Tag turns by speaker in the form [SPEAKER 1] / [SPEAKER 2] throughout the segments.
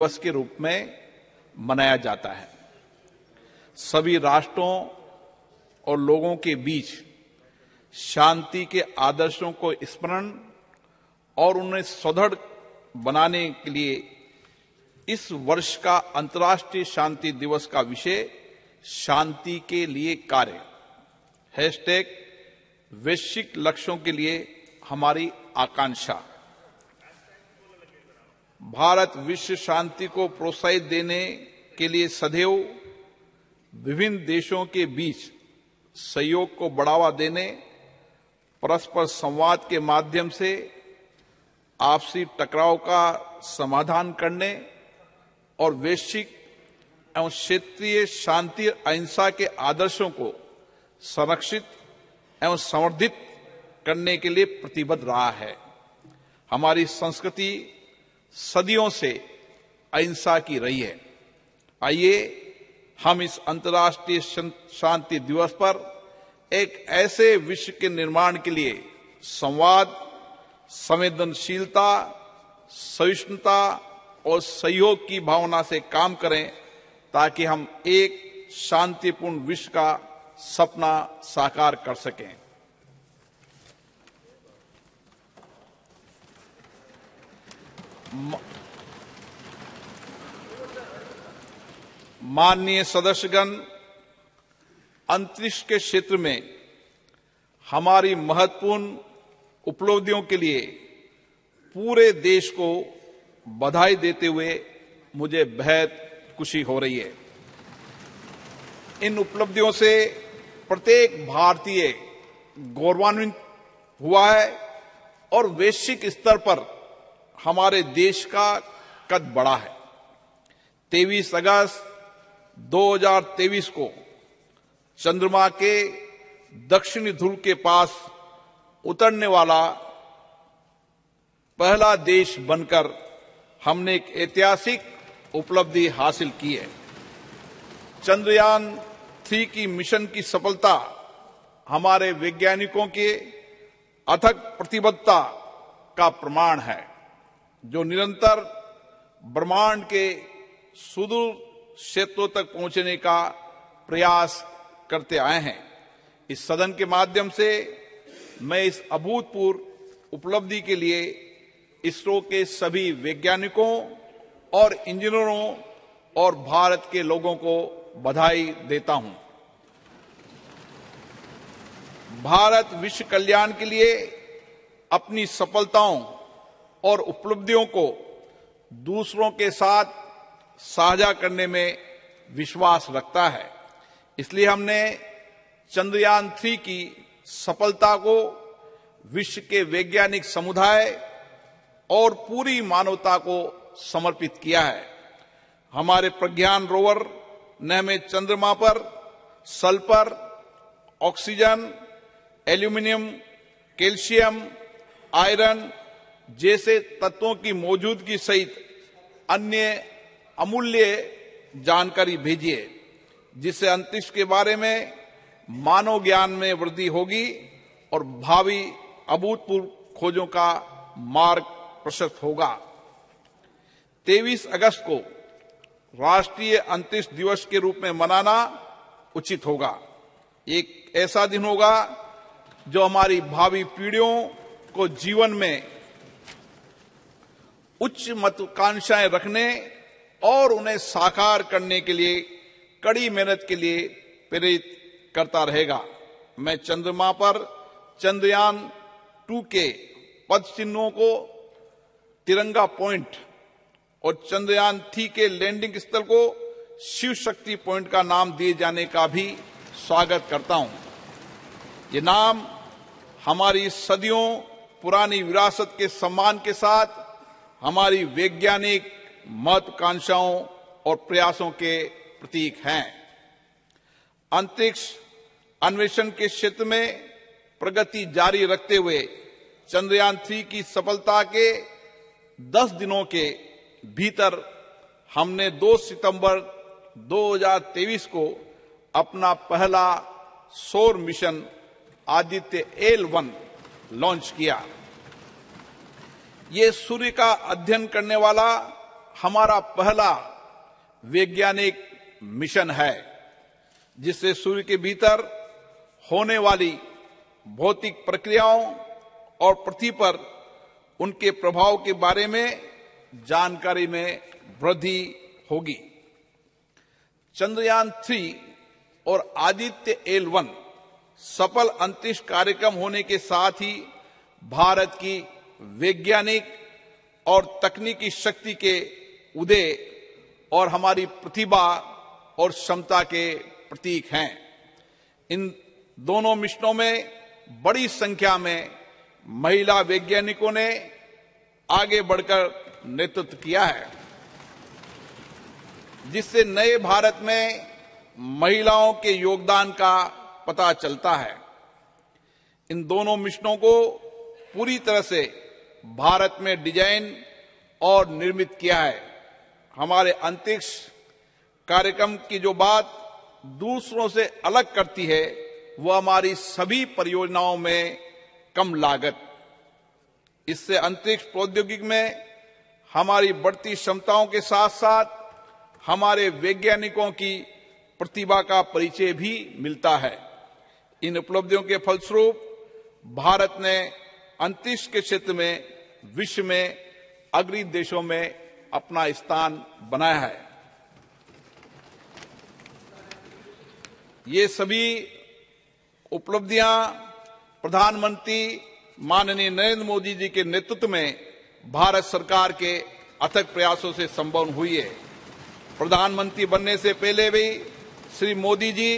[SPEAKER 1] दिवस के रूप में मनाया जाता है। सभी राष्ट्रों और लोगों के बीच शांति के आदर्शों को स्मरण और उन्हें सुदृढ़ बनाने के लिए इस वर्ष का अंतर्राष्ट्रीय शांति दिवस का विषय शांति के लिए कार्य हैशटैग वैश्विक लक्ष्यों के लिए हमारी आकांक्षा। भारत विश्व शांति को प्रोत्साहित देने के लिए सदैव विभिन्न देशों के बीच सहयोग को बढ़ावा देने, परस्पर संवाद के माध्यम से आपसी टकराव का समाधान करने और वैश्विक एवं क्षेत्रीय शांति अहिंसा के आदर्शों को संरक्षित एवं संवर्धित करने के लिए प्रतिबद्ध रहा है। हमारी संस्कृति सदियों से अहिंसा की रही है। आइए हम इस अंतर्राष्ट्रीय शांति दिवस पर एक ऐसे विश्व के निर्माण के लिए संवाद, संवेदनशीलता, सहिष्णुता और सहयोग की भावना से काम करें ताकि हम एक शांतिपूर्ण विश्व का सपना साकार कर सकें। माननीय सदस्यगण, अंतरिक्ष के क्षेत्र में हमारी महत्वपूर्ण उपलब्धियों के लिए पूरे देश को बधाई देते हुए मुझे बेहद खुशी हो रही है। इन उपलब्धियों से प्रत्येक भारतीय गौरवान्वित हुआ है और वैश्विक स्तर पर हमारे देश का कद बढ़ा है। 23 अगस्त 2023 को चंद्रमा के दक्षिणी ध्रुव के पास उतरने वाला पहला देश बनकर हमने एक ऐतिहासिक उपलब्धि हासिल की है। चंद्रयान 3 की मिशन की सफलता हमारे वैज्ञानिकों के अथक प्रतिबद्धता का प्रमाण है, जो निरंतर ब्रह्मांड के सुदूर क्षेत्रों तक पहुंचने का प्रयास करते आए हैं। इस सदन के माध्यम से मैं इस अभूतपूर्व उपलब्धि के लिए इसरो के सभी वैज्ञानिकों और इंजीनियरों और भारत के लोगों को बधाई देता हूं। भारत विश्व कल्याण के लिए अपनी सफलताओं और उपलब्धियों को दूसरों के साथ साझा करने में विश्वास रखता है। इसलिए हमने चंद्रयान 3 की सफलता को विश्व के वैज्ञानिक समुदाय और पूरी मानवता को समर्पित किया है। हमारे प्रज्ञान रोवर ने हमें चंद्रमा पर sulphur, oxygen, aluminium, calcium, iron जैसे तत्वों की मौजूदगी सहित अन्य अमूल्य जानकारी भेजी है, जिससे अंतरिक्ष के बारे में मानव ज्ञान में वृद्धि होगी और भावी अभूतपूर्व खोजों का मार्ग प्रशस्त होगा। 23 अगस्त को राष्ट्रीय अंतरिक्ष दिवस के रूप में मनाना उचित होगा। एक ऐसा दिन होगा जो हमारी भावी पीढ़ियों को जीवन में उच्च महत्वाकांक्षाएं रखने और उन्हें साकार करने के लिए कड़ी मेहनत के लिए प्रेरित करता रहेगा। मैं चंद्रमा पर चंद्रयान 2 के पद चिन्हों को तिरंगा पॉइंट और चंद्रयान 3 के लैंडिंग स्थल को शिव शक्ति पॉइंट का नाम दिए जाने का भी स्वागत करता हूं। ये नाम हमारी सदियों पुरानी विरासत के सम्मान के साथ हमारी वैज्ञानिक महत्वाकांक्षाओं और प्रयासों के प्रतीक हैं। अंतरिक्ष अन्वेषण के क्षेत्र में प्रगति जारी रखते हुए चंद्रयान 3 की सफलता के 10 दिनों के भीतर हमने 2 सितंबर 2023 को अपना पहला सौर मिशन आदित्य L1 लॉन्च किया। ये सूर्य का अध्ययन करने वाला हमारा पहला वैज्ञानिक मिशन है, जिससे सूर्य के भीतर होने वाली भौतिक प्रक्रियाओं और पृथ्वी पर उनके प्रभाव के बारे में जानकारी में वृद्धि होगी। चंद्रयान 3 और आदित्य L1 सफल अंतरिक्ष कार्यक्रम होने के साथ ही भारत की वैज्ञानिक और तकनीकी शक्ति के उदय और हमारी प्रतिभा और क्षमता के प्रतीक हैं। इन दोनों मिशनों में बड़ी संख्या में महिला वैज्ञानिकों ने आगे बढ़कर नेतृत्व किया है, जिससे नए भारत में महिलाओं के योगदान का पता चलता है। इन दोनों मिशनों को पूरी तरह से भारत में डिजाइन और निर्मित किया है। हमारे अंतरिक्ष कार्यक्रम की जो बात दूसरों से अलग करती है, वह हमारी सभी परियोजनाओं में कम लागत। इससे अंतरिक्ष प्रौद्योगिकी में हमारी बढ़ती क्षमताओं के साथ साथ हमारे वैज्ञानिकों की प्रतिभा का परिचय भी मिलता है। इन उपलब्धियों के फलस्वरूप भारत ने अंतरिक्ष के क्षेत्र में विश्व में अग्रणी देशों में अपना स्थान बनाया है। ये सभी उपलब्धियां प्रधानमंत्री माननीय नरेंद्र मोदी जी के नेतृत्व में भारत सरकार के अथक प्रयासों से संभव हुई है। प्रधानमंत्री बनने से पहले भी श्री मोदी जी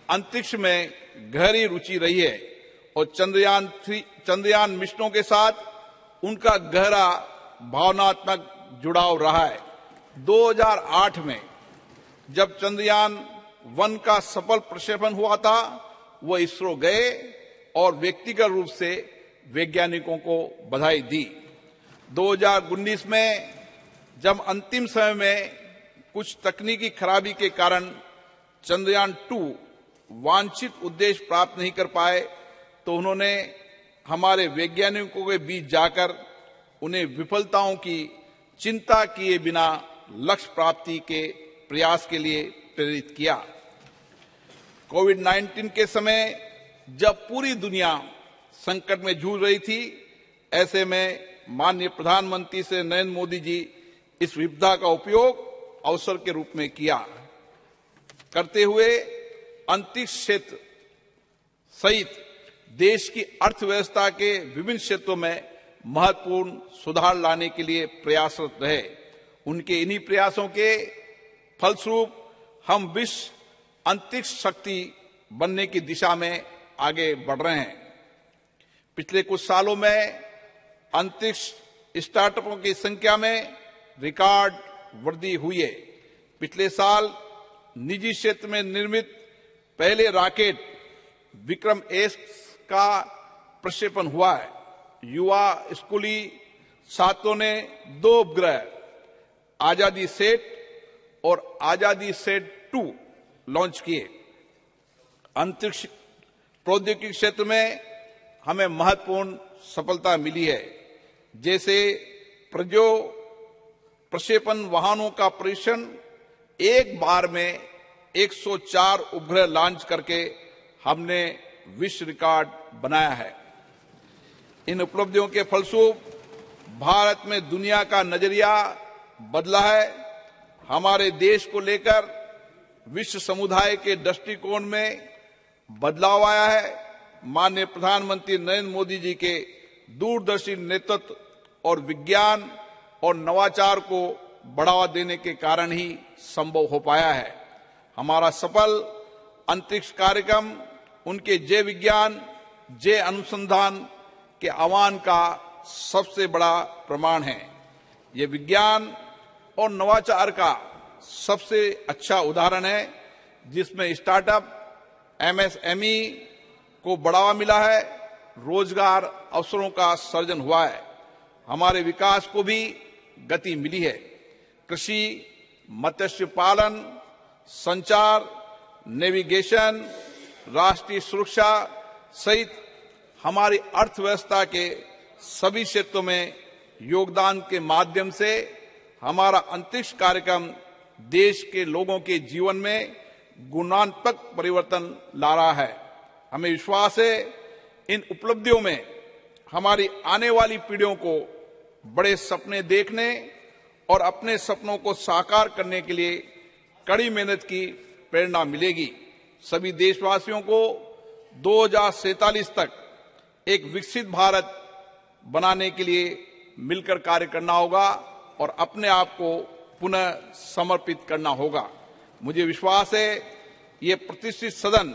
[SPEAKER 1] अंतरिक्ष में गहरी रुचि रही है और चंद्रयान मिशनों के साथ उनका गहरा भावनात्मक जुड़ाव रहा है। 2008 में जब चंद्रयान 1 का सफल प्रक्षेपण हुआ था, वो इसरो गए और व्यक्तिगत रूप से वैज्ञानिकों को बधाई दी। 2019 में जब अंतिम समय में कुछ तकनीकी खराबी के कारण चंद्रयान 2 वांछित उद्देश्य प्राप्त नहीं कर पाए, तो उन्होंने हमारे वैज्ञानिकों के बीच जाकर उन्हें विफलताओं की चिंता किए बिना लक्ष्य प्राप्ति के प्रयास के लिए प्रेरित किया। कोविड-19 के समय जब पूरी दुनिया संकट में जूझ रही थी, ऐसे में माननीय प्रधानमंत्री श्री नरेंद्र मोदी जी इस विपदा का उपयोग अवसर के रूप में किया करते हुए अंतरिक्ष क्षेत्र सहित देश की अर्थव्यवस्था के विभिन्न क्षेत्रों में महत्वपूर्ण सुधार लाने के लिए प्रयासरत रहे। उनके इन्हीं प्रयासों के फलस्वरूप हम विश्व अंतरिक्ष शक्ति बनने की दिशा में आगे बढ़ रहे हैं। पिछले कुछ सालों में अंतरिक्ष स्टार्टअपों की संख्या में रिकॉर्ड वृद्धि हुई है। पिछले साल निजी क्षेत्र में निर्मित पहले रॉकेट विक्रम एस का प्रक्षेपण हुआ है। युवा स्कूली छात्रों ने 2 उपग्रह आजादी सेट और आजादी सेट 2 लॉन्च किए। अंतरिक्ष प्रौद्योगिकी क्षेत्र में हमें महत्वपूर्ण सफलता मिली है, जैसे प्रक्षेपण वाहनों का परीक्षण एक बार में 104 उपग्रह लॉन्च करके हमने विश्व रिकॉर्ड बनाया है। इन उपलब्धियों के फलस्वरूप भारत में दुनिया का नजरिया बदला है। हमारे देश को लेकर विश्व समुदाय के दृष्टिकोण में बदलाव आया है। माननीय प्रधानमंत्री नरेंद्र मोदी जी के दूरदर्शी नेतृत्व और विज्ञान और नवाचार को बढ़ावा देने के कारण ही संभव हो पाया है। हमारा सफल अंतरिक्ष कार्यक्रम उनके जय विज्ञान, जय अनुसंधान के आह्वान का सबसे बड़ा प्रमाण है। ये विज्ञान और नवाचार का सबसे अच्छा उदाहरण है, जिसमें स्टार्टअप, एमएसएमई को बढ़ावा मिला है, रोजगार अवसरों का सृजन हुआ है। हमारे विकास को भी गति मिली है। कृषि, मत्स्य पालन, संचार, नेविगेशन, राष्ट्रीय सुरक्षा सहित हमारी अर्थव्यवस्था के सभी क्षेत्रों में योगदान के माध्यम से हमारा अंतरिक्ष कार्यक्रम देश के लोगों के जीवन में गुणात्मक परिवर्तन ला रहा है। हमें विश्वास है इन उपलब्धियों में हमारी आने वाली पीढ़ियों को बड़े सपने देखने और अपने सपनों को साकार करने के लिए कड़ी मेहनत की प्रेरणा मिलेगी। सभी देशवासियों को 2047 तक एक विकसित भारत बनाने के लिए मिलकर कार्य करना होगा और अपने आप को पुनः समर्पित करना होगा। मुझे विश्वास है ये प्रतिष्ठित सदन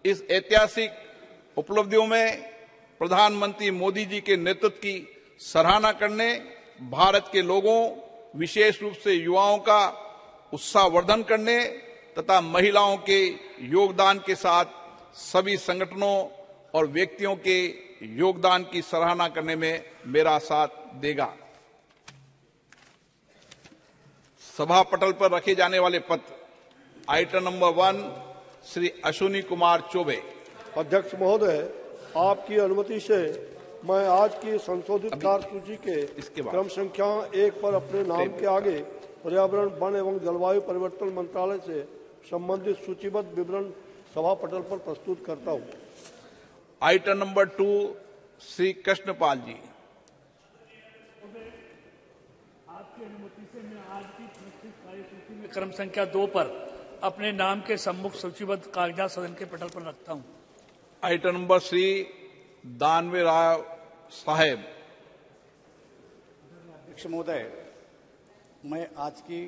[SPEAKER 1] इस ऐतिहासिक उपलब्धियों में प्रधानमंत्री मोदी जी के नेतृत्व की सराहना करने, भारत के लोगों विशेष रूप से युवाओं का उत्साहवर्धन करने तथा महिलाओं के योगदान के साथ सभी संगठनों और व्यक्तियों के योगदान की सराहना करने में मेरा साथ देगा। सभा पटल पर रखे जाने वाले पत्र। Item number 1 Shri Ashwini Kumar Choubey.
[SPEAKER 2] अध्यक्ष महोदय, आपकी अनुमति से मैं आज की संशोधित कार्यसूची के क्रम संख्या 1 पर अपने नाम के आगे पर्यावरण, वन एवं जलवायु परिवर्तन मंत्रालय से संबंधित सूचीबद्ध विवरण सभा पटल पर प्रस्तुत करता हूं।
[SPEAKER 1] आइटम नंबर 2 श्री कृष्णपाल जी।
[SPEAKER 3] आपकी अनुमति से मैं आज की प्रस्तुत कार्यसूची में क्रम संख्या 2 पर अपने नाम के सम्मुख सूचीबद्ध कागजात सदन के पटल पर रखता हूं।
[SPEAKER 1] आइटम नंबर श्री दानवे राव साहेब।
[SPEAKER 4] अध्यक्ष महोदय, मैं आज की